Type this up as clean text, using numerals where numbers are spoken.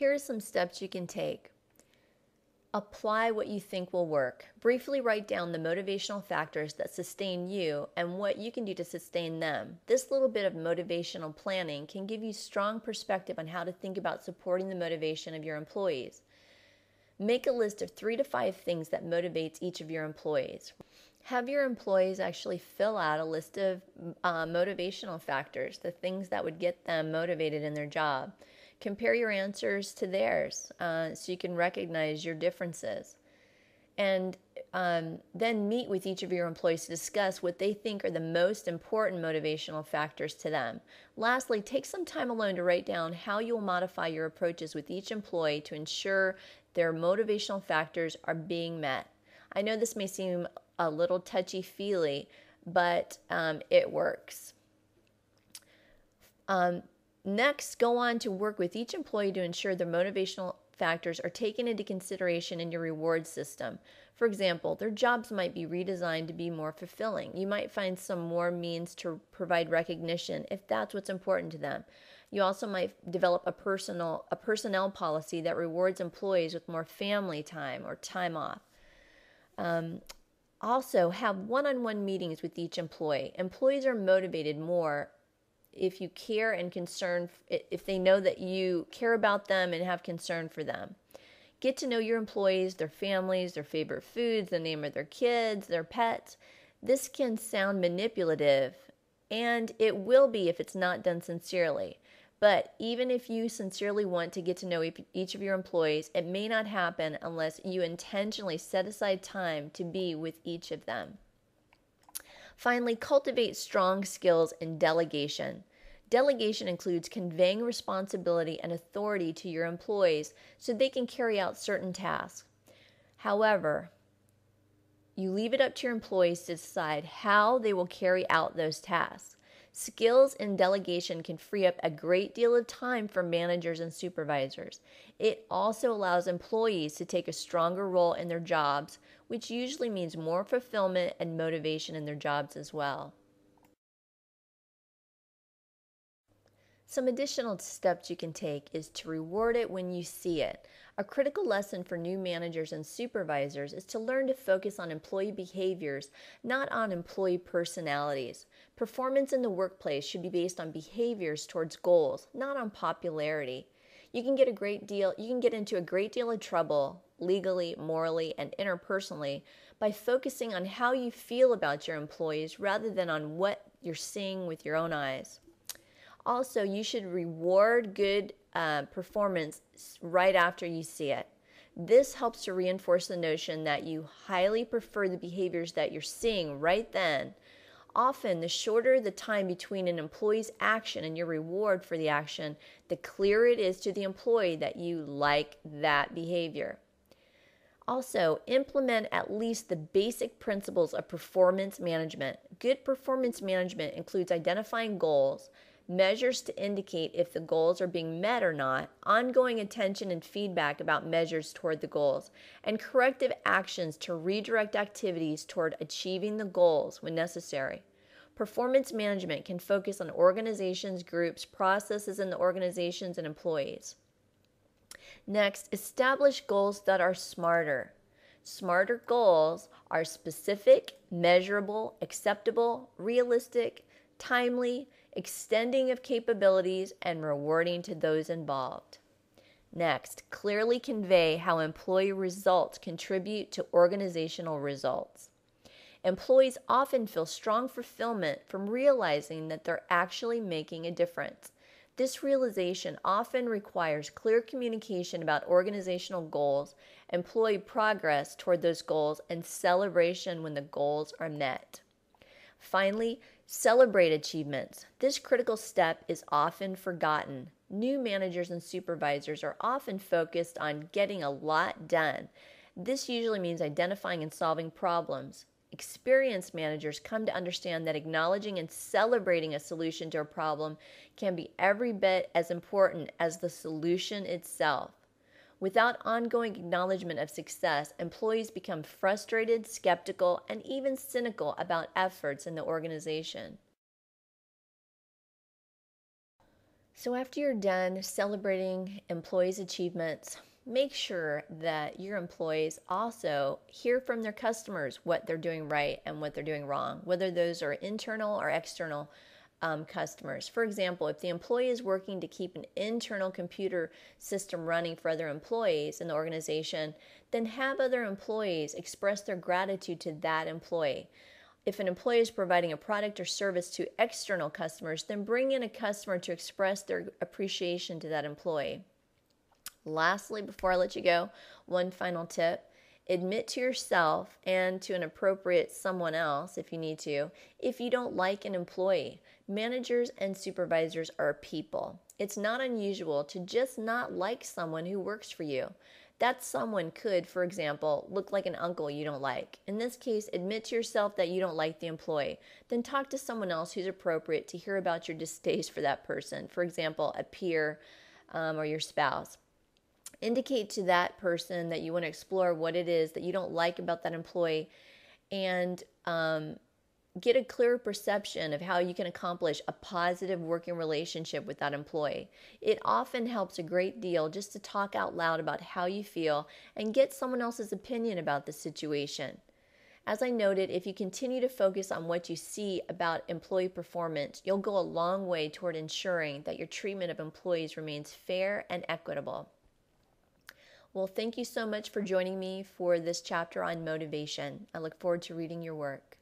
Here are some steps you can take. Apply what you think will work. Briefly write down the motivational factors that sustain you and what you can do to sustain them. This little bit of motivational planning can give you strong perspective on how to think about supporting the motivation of your employees. Make a list of 3 to 5 things that motivates each of your employees. Have your employees actually fill out a list of motivational factors, the things that would get them motivated in their job. Compare your answers to theirs so you can recognize your differences. And then meet with each of your employees to discuss what they think are the most important motivational factors to them. Lastly, take some time alone to write down how you will modify your approaches with each employee to ensure their motivational factors are being met. I know this may seem a little touchy-feely, but it works. Next, go on to work with each employee to ensure their motivational factors are taken into consideration in your reward system. For example, their jobs might be redesigned to be more fulfilling. You might find some more means to provide recognition if that's what's important to them. You also might develop a personnel policy that rewards employees with more family time or time off. Also, have one-on-one meetings with each employee. Employees are motivated more if you care and concern, if they know that you care about them and have concern for them. Get to know your employees, their families, their favorite foods, the name of their kids, their pets. This can sound manipulative, and it will be if it's not done sincerely. But even if you sincerely want to get to know each of your employees, it may not happen unless you intentionally set aside time to be with each of them. Finally, cultivate strong skills in delegation. Delegation includes conveying responsibility and authority to your employees so they can carry out certain tasks. However, you leave it up to your employees to decide how they will carry out those tasks. Skills in delegation can free up a great deal of time for managers and supervisors. It also allows employees to take a stronger role in their jobs, which usually means more fulfillment and motivation in their jobs as well. Some additional steps you can take is to reward it when you see it. A critical lesson for new managers and supervisors is to learn to focus on employee behaviors, not on employee personalities. Performance in the workplace should be based on behaviors towards goals, not on popularity. You can get into a great deal of trouble legally, morally, and interpersonally by focusing on how you feel about your employees rather than on what you're seeing with your own eyes. Also, you should reward good performance right after you see it. This helps to reinforce the notion that you highly prefer the behaviors that you're seeing right then. Often, the shorter the time between an employee's action and your reward for the action, the clearer it is to the employee that you like that behavior. Also, implement at least the basic principles of performance management. Good performance management includes identifying goals, measures to indicate if the goals are being met or not, ongoing attention and feedback about measures toward the goals, and corrective actions to redirect activities toward achieving the goals when necessary. Performance management can focus on organizations, groups, processes in the organizations, and employees. Next, establish goals that are smarter. Smarter goals are specific, measurable, acceptable, realistic, timely, extending of capabilities, and rewarding to those involved. Next, clearly convey how employee results contribute to organizational results. Employees often feel strong fulfillment from realizing that they're actually making a difference. This realization often requires clear communication about organizational goals, employee progress toward those goals, and celebration when the goals are met. Finally, celebrate achievements. This critical step is often forgotten. New managers and supervisors are often focused on getting a lot done. This usually means identifying and solving problems. Experienced managers come to understand that acknowledging and celebrating a solution to a problem can be every bit as important as the solution itself. Without ongoing acknowledgement of success, employees become frustrated, skeptical, and even cynical about efforts in the organization. So after you're done celebrating employees' achievements, make sure that your employees also hear from their customers what they're doing right and what they're doing wrong, whether those are internal or external customers. For example, if the employee is working to keep an internal computer system running for other employees in the organization, then have other employees express their gratitude to that employee. If an employee is providing a product or service to external customers, then bring in a customer to express their appreciation to that employee. Lastly, before I let you go, one final tip. Admit to yourself and to an appropriate someone else, if you need to, if you don't like an employee. Managers and supervisors are people. It's not unusual to just not like someone who works for you. That someone could, for example, look like an uncle you don't like. In this case, admit to yourself that you don't like the employee. Then talk to someone else who's appropriate to hear about your distaste for that person. For example, a peer or your spouse. Indicate to that person that you want to explore what it is that you don't like about that employee, and get a clear perception of how you can accomplish a positive working relationship with that employee. It often helps a great deal just to talk out loud about how you feel and get someone else's opinion about the situation. As I noted, if you continue to focus on what you see about employee performance, you'll go a long way toward ensuring that your treatment of employees remains fair and equitable. Well, thank you so much for joining me for this chapter on motivation. I look forward to reading your work.